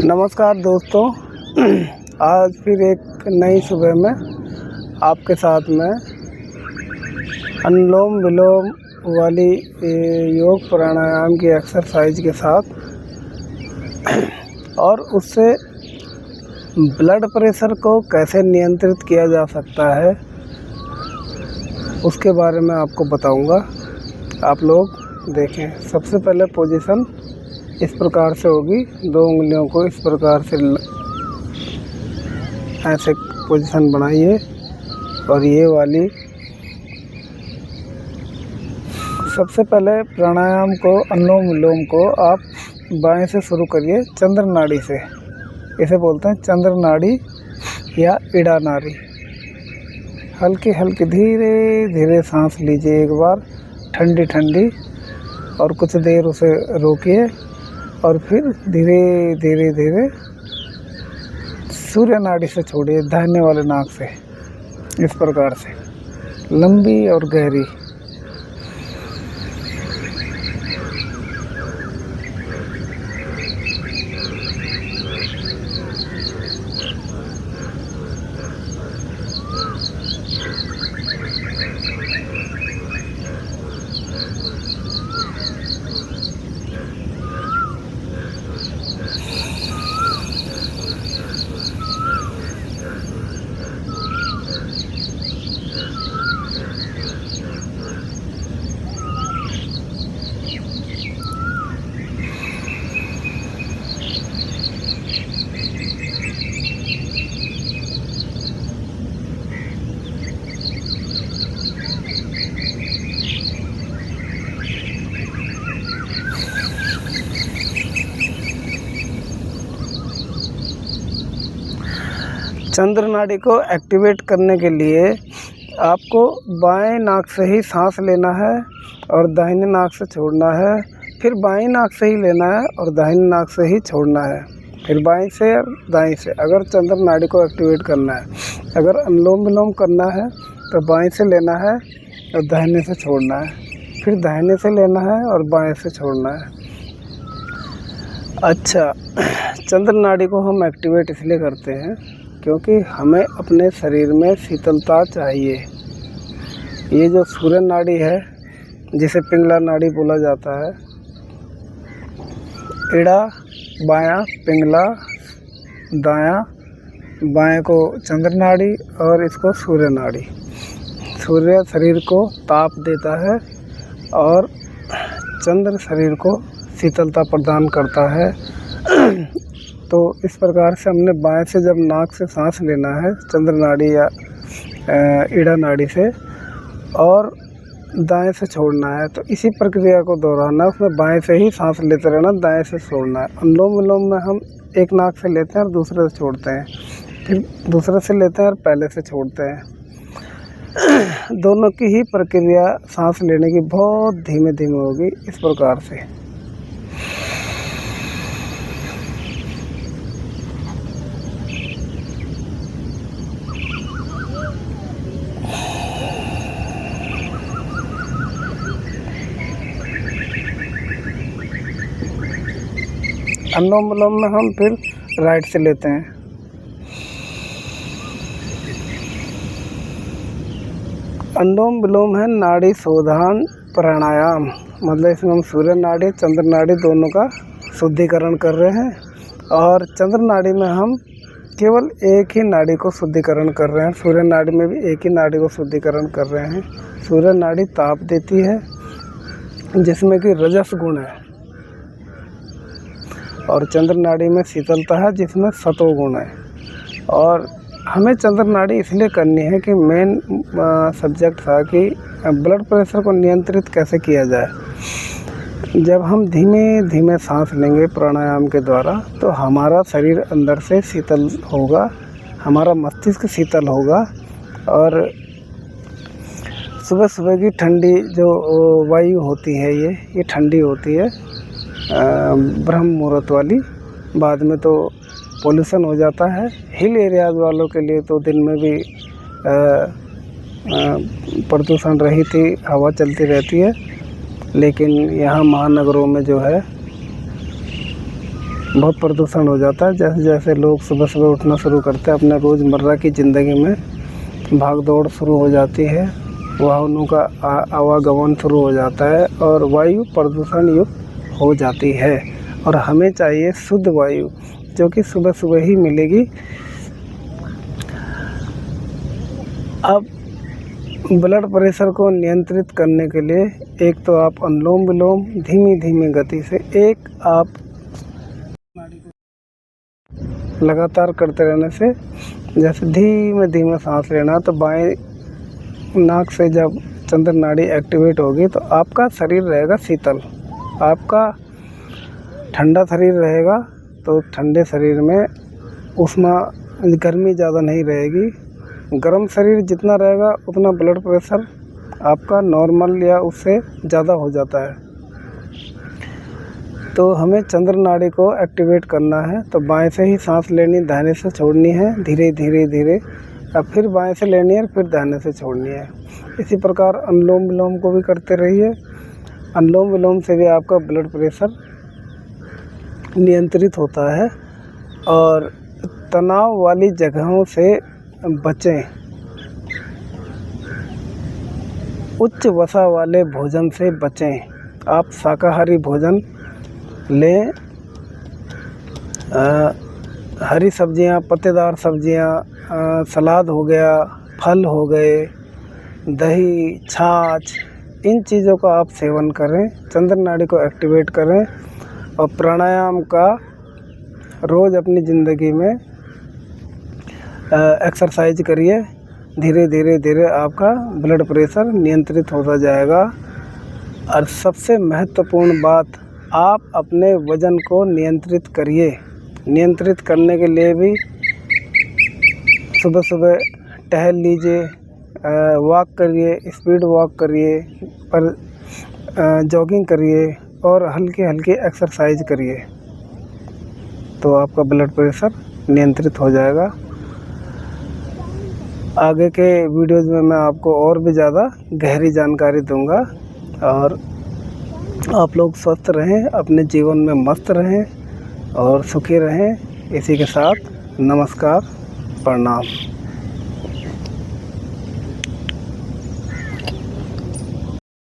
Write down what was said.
नमस्कार दोस्तों, आज फिर एक नई सुबह में आपके साथ में अनुलोम विलोम वाली योग प्राणायाम की एक्सरसाइज के साथ और उससे ब्लड प्रेशर को कैसे नियंत्रित किया जा सकता है उसके बारे में आपको बताऊंगा। आप लोग देखें। सबसे पहले पोजीशन इस प्रकार से होगी, दो उंगलियों को इस प्रकार से ऐसे पोजीशन बनाइए और ये वाली। सबसे पहले प्राणायाम को, अनुलोम विलोम को आप बाएं से शुरू करिए, चंद्र नाड़ी से। इसे बोलते हैं चंद्र नाड़ी या इड़ा नाड़ी। हल्की हल्की धीरे धीरे सांस लीजिए एक बार, ठंडी ठंडी, और कुछ देर उसे रोकिए और फिर धीरे धीरे धीरे सूर्य नाड़ी से छोड़िए, दाहिने वाले नाक से, इस प्रकार से लंबी और गहरी। चंद्र नाड़ी को एक्टिवेट करने के लिए आपको बाएं नाक से ही सांस लेना है और दाहिने नाक से छोड़ना है, फिर बाएं नाक से ही लेना है और दाहिने नाक से ही छोड़ना है, फिर बाएं से और दाएं से। अगर चंद्र नाड़ी को एक्टिवेट करना है, अगर अनुलोम विलोम करना है तो बाएं से लेना है और दाहिने से छोड़ना है, फिर दाहिने से लेना है और बाएं से छोड़ना है। अच्छा, चंद्र नाड़ी को हम एक्टिवेट इसलिए करते हैं क्योंकि हमें अपने शरीर में शीतलता चाहिए। ये जो सूर्य नाड़ी है, जिसे पिंगला नाड़ी बोला जाता है, इड़ा बायां, पिंगला दायां, बाएं को चंद्र नाड़ी और इसको सूर्य नाड़ी। सूर्य शरीर को ताप देता है और चंद्र शरीर को शीतलता प्रदान करता है। तो इस प्रकार से हमने बाएं से जब नाक से सांस लेना है चंद्र नाड़ी या इड़ा नाड़ी से, और दाएं से छोड़ना है, तो इसी प्रक्रिया को दोहराना है। उसमें बाएं से ही सांस लेते रहना, दाएं से छोड़ना है। अनुलोम विलोम में हम एक नाक से लेते हैं और दूसरे से छोड़ते हैं, फिर दूसरे से लेते हैं और पहले से छोड़ते हैं। दोनों की ही प्रक्रिया सांस लेने की बहुत धीमे धीमे होगी, इस प्रकार से। अनुलोम विलोम में हम फिर राइट से लेते हैं। अनुलोम विलोम है नाड़ी शोधन प्राणायाम, मतलब इसमें हम सूर्य नाड़ी, चंद्र नाड़ी दोनों का शुद्धिकरण कर रहे हैं। और चंद्र नाड़ी में हम केवल एक ही नाड़ी को शुद्धिकरण कर रहे हैं, सूर्य नाड़ी में भी एक ही नाड़ी को शुद्धिकरण कर रहे हैं। सूर्य नाड़ी ताप देती है, जिसमें कि रजस गुण है, और चंद्र नाड़ी में शीतलता है, जिसमें सतो गुण है। और हमें चंद्र नाड़ी इसलिए करनी है कि मेन सब्जेक्ट था कि ब्लड प्रेशर को नियंत्रित कैसे किया जाए। जब हम धीमे धीमे सांस लेंगे प्राणायाम के द्वारा, तो हमारा शरीर अंदर से शीतल होगा, हमारा मस्तिष्क शीतल होगा, और सुबह सुबह की ठंडी जो वायु होती है, ये ठंडी होती है, ब्रह्म मुहूर्त वाली। बाद में तो पोल्यूशन हो जाता है। हिल एरियाज वालों के लिए तो दिन में भी प्रदूषण रहित ही हवा चलती रहती है, लेकिन यहाँ महानगरों में जो है बहुत प्रदूषण हो जाता है। जैसे जैसे लोग सुबह सुबह उठना शुरू करते हैं, अपने रोज़मर्रा की ज़िंदगी में भाग दौड़ शुरू हो जाती है, वाहनों का आवागमन शुरू हो जाता है और वायु प्रदूषण युक्त हो जाती है। और हमें चाहिए शुद्ध वायु, जो कि सुबह सुबह ही मिलेगी। अब ब्लड प्रेशर को नियंत्रित करने के लिए एक तो आप अनुलोम विलोम धीमी धीमी गति से एक आप लगातार करते रहने से, जैसे धीमे धीमे सांस लेना, तो बाएं नाक से जब चंद्र नाड़ी एक्टिवेट होगी तो आपका शरीर रहेगा शीतल, आपका ठंडा शरीर रहेगा। तो ठंडे शरीर में उष्मा गर्मी ज़्यादा नहीं रहेगी। गर्म शरीर जितना रहेगा उतना ब्लड प्रेशर आपका नॉर्मल या उससे ज़्यादा हो जाता है। तो हमें चंद्र नाड़ी को एक्टिवेट करना है। तो बाएं से ही सांस लेनी, दाहिने से छोड़नी है, धीरे धीरे धीरे। अब फिर बाएं से लेनी है, फिर दाहिने से छोड़नी है। इसी प्रकार अनुलोम विलोम को भी करते रहिए। अनुलोम विलोम से भी आपका ब्लड प्रेशर नियंत्रित होता है। और तनाव वाली जगहों से बचें, उच्च वसा वाले भोजन से बचें। आप शाकाहारी भोजन लें, हरी सब्जियां, पत्तेदार सब्जियां, सलाद हो गया, फल हो गए, दही, छाछ, इन चीज़ों का आप सेवन करें, चंद्र नाड़ी को एक्टिवेट करें। और प्राणायाम का रोज़ अपनी ज़िंदगी में एक्सरसाइज करिए। धीरे धीरे धीरे आपका ब्लड प्रेशर नियंत्रित होता जाएगा। और सबसे महत्वपूर्ण बात, आप अपने वज़न को नियंत्रित करिए। नियंत्रित करने के लिए भी सुबह सुबह टहल लीजिए, वॉक करिए, स्पीड वॉक करिए, पर जॉगिंग करिए और हल्की हल्की एक्सरसाइज करिए, तो आपका ब्लड प्रेशर नियंत्रित हो जाएगा। आगे के वीडियोज़ में मैं आपको और भी ज़्यादा गहरी जानकारी दूंगा। और आप लोग स्वस्थ रहें, अपने जीवन में मस्त रहें और सुखी रहें। इसी के साथ नमस्कार, प्रणाम।